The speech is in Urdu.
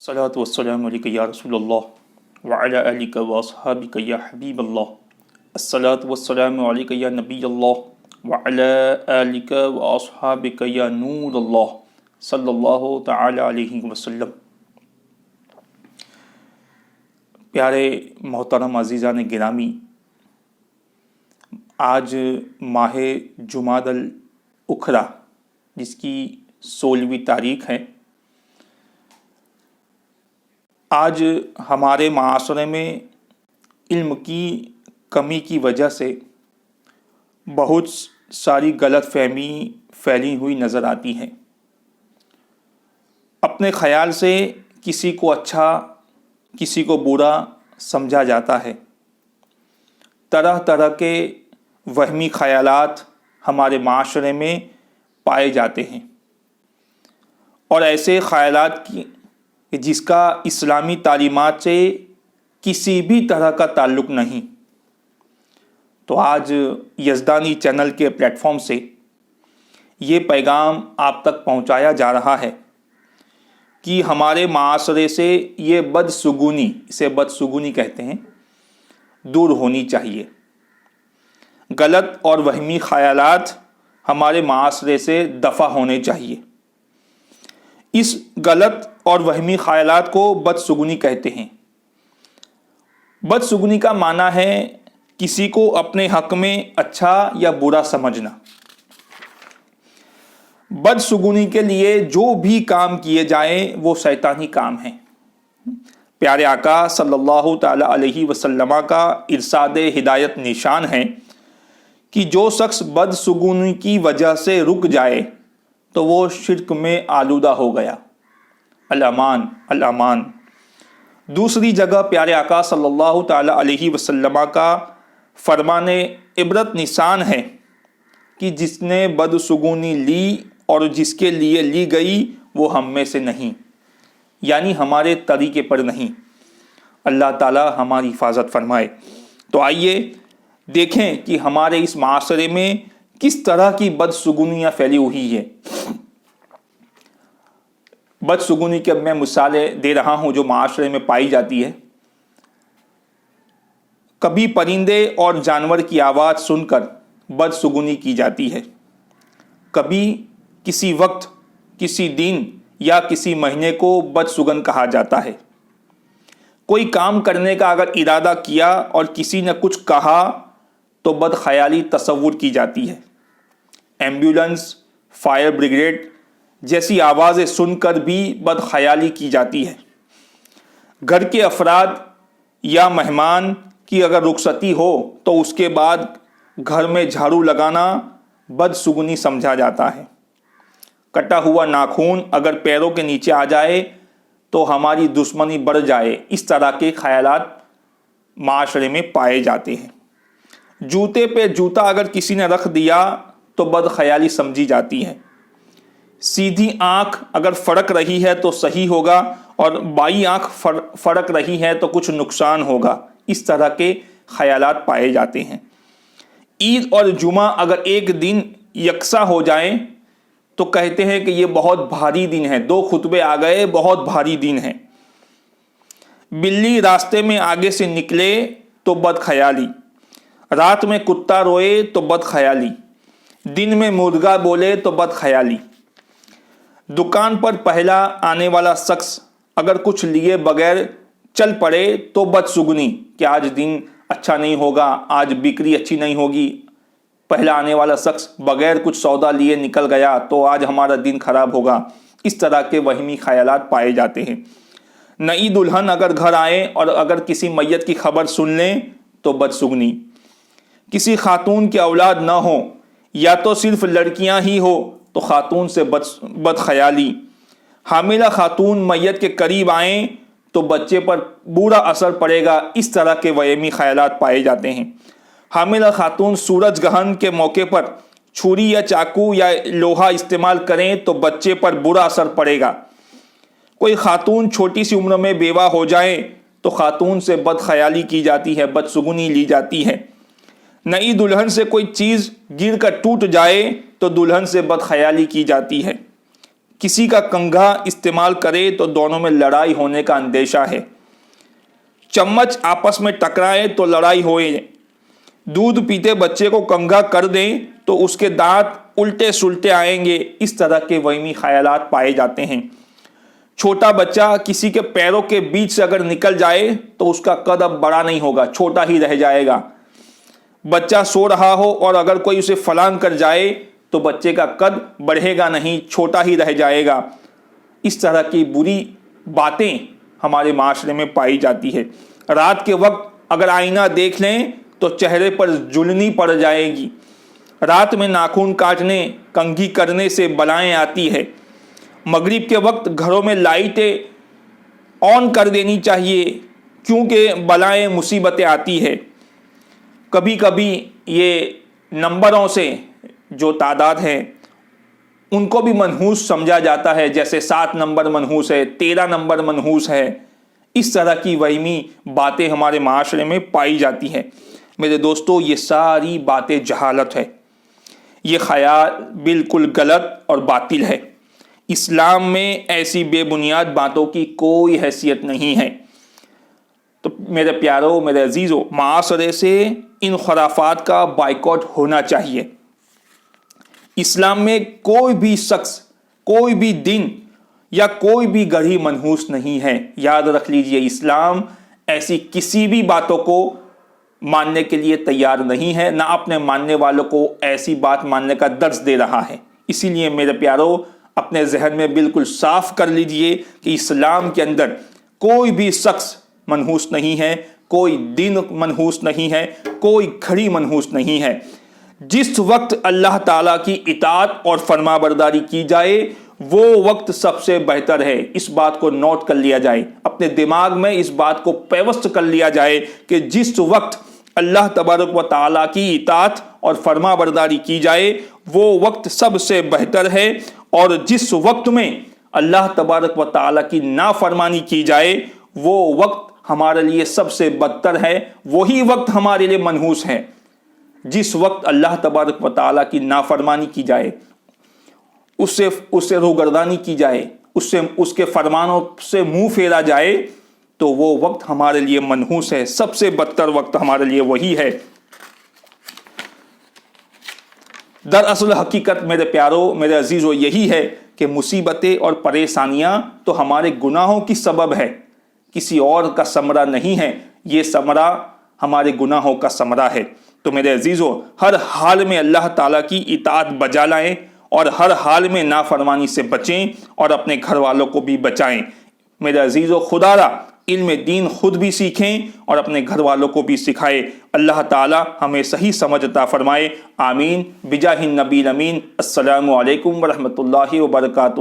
الصلاة والسلام عليك يا رسول الله وعلى آلك وأصحابك يا حبيب الله. الصلاة والسلام عليك يا نبي الله وعلى آلك وأصحابك يا نور الله صلی اللہ تعالی علیہ وسلم. پیارے محترم عزیزان گرامی، آج ماہ جمادی الاخری جس کی 16ویں تاریخ ہے، آج ہمارے معاشرے میں علم کی کمی کی وجہ سے بہت ساری غلط فہمی پھیلی ہوئی نظر آتی ہے. اپنے خیال سے کسی کو اچھا کسی کو برا سمجھا جاتا ہے. طرح طرح کے وہمی خیالات ہمارے معاشرے میں پائے جاتے ہیں، اور ایسے خیالات کی جس کا اسلامی تعلیمات سے کسی بھی طرح کا تعلق نہیں. تو آج یزدانی چینل کے پلیٹ فارم سے یہ پیغام آپ تک پہنچایا جا رہا ہے کہ ہمارے معاشرے سے یہ بدسگونی، اسے بدسگونی کہتے ہیں، دور ہونی چاہیے. غلط اور وہمی خیالات ہمارے معاشرے سے دفع ہونے چاہیے. اس غلط اور وہمی خیالات کو بدسگونی کہتے ہیں. بدسگونی کا معنی ہے کسی کو اپنے حق میں اچھا یا برا سمجھنا. بدسگونی کے لیے جو بھی کام کیے جائیں وہ شیطانی کام ہیں. پیارے آقا صلی اللہ تعالی علیہ وسلم کا ارشاد ہدایت نشان ہے کہ جو شخص بدسگونی کی وجہ سے رک جائے تو وہ شرک میں آلودہ ہو گیا. الامان الامان. دوسری جگہ پیارے آقا صلی اللہ تعالی علیہ وسلم کا فرمان عبرت نشان ہے کہ جس نے بدسگونی لی اور جس کے لیے لی گئی وہ ہم میں سے نہیں، یعنی ہمارے طریقے پر نہیں. اللہ تعالی ہماری حفاظت فرمائے. تو آئیے دیکھیں کہ ہمارے اس معاشرے میں کس طرح کی بدسگونیاں پھیلی ہوئی ہے. بدسگونی کے میں مثالیں دے رہا ہوں جو معاشرے میں پائی جاتی ہے. کبھی پرندے اور جانور کی آواز سن کر بدسگونی کی جاتی ہے. کبھی کسی وقت، کسی دن یا کسی مہینے کو بدسگن کہا جاتا ہے. کوئی کام کرنے کا اگر ارادہ کیا اور کسی نے کچھ کہا تو بدخیالی تصور کی جاتی ہے. ایمبولینس، فائر بریگیڈ جیسی آوازیں سن کر بھی بدخیالی کی جاتی ہے. گھر کے افراد یا مہمان کی اگر رخصتی ہو تو اس کے بعد گھر میں جھاڑو لگانا بدسگونی سمجھا جاتا ہے. کٹا ہوا ناخن اگر پیروں کے نیچے آ جائے تو ہماری دشمنی بڑھ جائے، اس طرح کے خیالات معاشرے میں پائے جاتے ہیں. جوتے پہ جوتا اگر کسی نے رکھ دیا تو بدخیالی سمجھی جاتی ہے. سیدھی آنکھ اگر فرق رہی ہے تو صحیح ہوگا اور بائیں آنکھ فرق رہی ہے تو کچھ نقصان ہوگا، اس طرح کے خیالات پائے جاتے ہیں. عید اور جمعہ اگر ایک دن یکساں ہو جائیں تو کہتے ہیں کہ یہ بہت بھاری دن ہے، 2 خطبے آ گئے، بہت بھاری دن ہے. بلی راستے میں آگے سے نکلے تو بدخیالی، رات میں کتا روئے تو بدخیالی، دن میں مرغا بولے تو بدخیالی. دکان پر پہلا آنے والا شخص اگر کچھ لیے بغیر چل پڑے تو بدسگنی کہ آج دن اچھا نہیں ہوگا، آج بکری اچھی نہیں ہوگی. پہلا آنے والا شخص بغیر کچھ سودا لیے نکل گیا تو آج ہمارا دن خراب ہوگا. اس طرح کے وہمی خیالات پائے جاتے ہیں. نئی دلہن اگر گھر آئے اور اگر کسی میت کی خبر سن لیں تو بدسگنی. کسی خاتون کی اولاد نہ ہو یا تو صرف لڑکیاں ہی ہو تو خاتون سے بدخیالی. حاملہ خاتون میت کے قریب آئیں تو بچے پر برا اثر پڑے گا، اس طرح کے وہمی خیالات پائے جاتے ہیں. حاملہ خاتون سورج گرہن کے موقع پر چھری یا چاقو یا لوہا استعمال کریں تو بچے پر برا اثر پڑے گا. کوئی خاتون چھوٹی سی عمر میں بیوہ ہو جائے تو خاتون سے بدخیالی کی جاتی ہے، بدسگنی لی جاتی ہے. نئی دلہن سے کوئی چیز گر کر ٹوٹ جائے تو دلہن سے بدخیالی کی جاتی ہے. کسی کا کنگھا استعمال کرے تو دونوں میں لڑائی ہونے کا اندیشہ ہے، چمچ آپس میں ٹکرائے تو لڑائی ہوئے، دودھ پیتے بچے کو کنگھا کر دیں تو اس کے دانت الٹے سلٹے آئیں گے، اس طرح کے وہمی خیالات پائے جاتے ہیں۔ چھوٹا بچہ کسی کے پیروں کے بیچ سے اگر نکل جائے تو اس کا قد اب بڑا نہیں ہوگا، چھوٹا ہی رہ جائے گا۔ بچہ سو رہا ہو اور اگر کوئی اسے فلان کر جائے تو بچے کا قد بڑھے گا نہیں، چھوٹا ہی رہ جائے گا۔ اس طرح کی بری باتیں ہمارے معاشرے میں پائی جاتی ہے۔ رات کے وقت اگر آئینہ دیکھ لیں تو چہرے پر جلنی پڑ جائے گی، رات میں ناخن کاٹنے کنگھی کرنے سے بلائیں آتی ہے۔ مغرب کے وقت گھروں میں لائٹیں آن کر دینی چاہیے کیونکہ بلائیں مصیبتیں آتی ہے۔ کبھی کبھی یہ نمبروں سے جو تعداد ہے ان کو بھی منحوس سمجھا جاتا ہے، جیسے 7 نمبر منحوس ہے، 13 نمبر منحوس ہے۔ اس طرح کی وہمی باتیں ہمارے معاشرے میں پائی جاتی ہیں۔ میرے دوستو، یہ ساری باتیں جہالت ہے، یہ خیال بالکل غلط اور باطل ہے۔ اسلام میں ایسی بے بنیاد باتوں کی کوئی حیثیت نہیں ہے۔ تو میرے پیارو، میرے عزیزو، معاشرے سے ان خرافات کا بائیکاٹ ہونا چاہیے۔ اسلام میں کوئی بھی شخص، کوئی بھی دن یا کوئی بھی گڑھی منحوس نہیں ہے۔ یاد رکھ لیجئے، اسلام ایسی کسی بھی باتوں کو ماننے کے لیے تیار نہیں ہے، نہ اپنے ماننے والوں کو ایسی بات ماننے کا درس دے رہا ہے۔ اسی لیے میرے پیارو، اپنے ذہن میں بالکل صاف کر لیجئے کہ اسلام کے اندر کوئی بھی شخص منحوس نہیں ہے، کوئی دن منحوس نہیں ہے، کوئی گھڑی منحوس نہیں ہے۔ جس وقت اللہ تعالیٰ کی اطاعت اور فرما برداری کی جائے وہ وقت سب سے بہتر ہے۔ اس بات کو نوٹ کر لیا جائے، اپنے دماغ میں اس بات کو پیوست کر لیا جائے کہ جس وقت اللہ تبارک و تعالیٰ کی اطاعت اور فرما برداری کی جائے وہ وقت سب سے بہتر ہے، اور جس وقت میں اللہ تبارک و تعالیٰ کی نافرمانی کی جائے وہ وقت ہمارے لیے سب سے بدتر ہے، وہی وقت ہمارے لیے منحوس ہے۔ جس وقت اللہ تبارک و تعالیٰ کی نافرمانی کی جائے، اس سے روگردانی کی جائے، اس کے فرمانوں سے منہ پھیرا جائے تو وہ وقت ہمارے لیے منحوس ہے، سب سے بدتر وقت ہمارے لیے وہی ہے۔ دراصل حقیقت میرے پیارو، میرے عزیزو، یہی ہے کہ مصیبتیں اور پریشانیاں تو ہمارے گناہوں کی سبب ہے، کسی اور کا ثمرہ نہیں ہے۔ یہ ثمرہ ہمارے گناہوں کا ثمرہ ہے۔ تو میرے عزیزو، ہر حال میں اللہ تعالیٰ کی اطاعت بجا لائیں اور ہر حال میں نافرمانی سے بچیں اور اپنے گھر والوں کو بھی بچائیں۔ میرے عزیزو، خدا را علم دین خود بھی سیکھیں اور اپنے گھر والوں کو بھی سکھائے۔ اللہ تعالیٰ ہمیں صحیح سمجھ عطا فرمائے، آمین، بجاہ النبی الامین۔ السلام علیکم ورحمۃ اللہ وبرکاتہ۔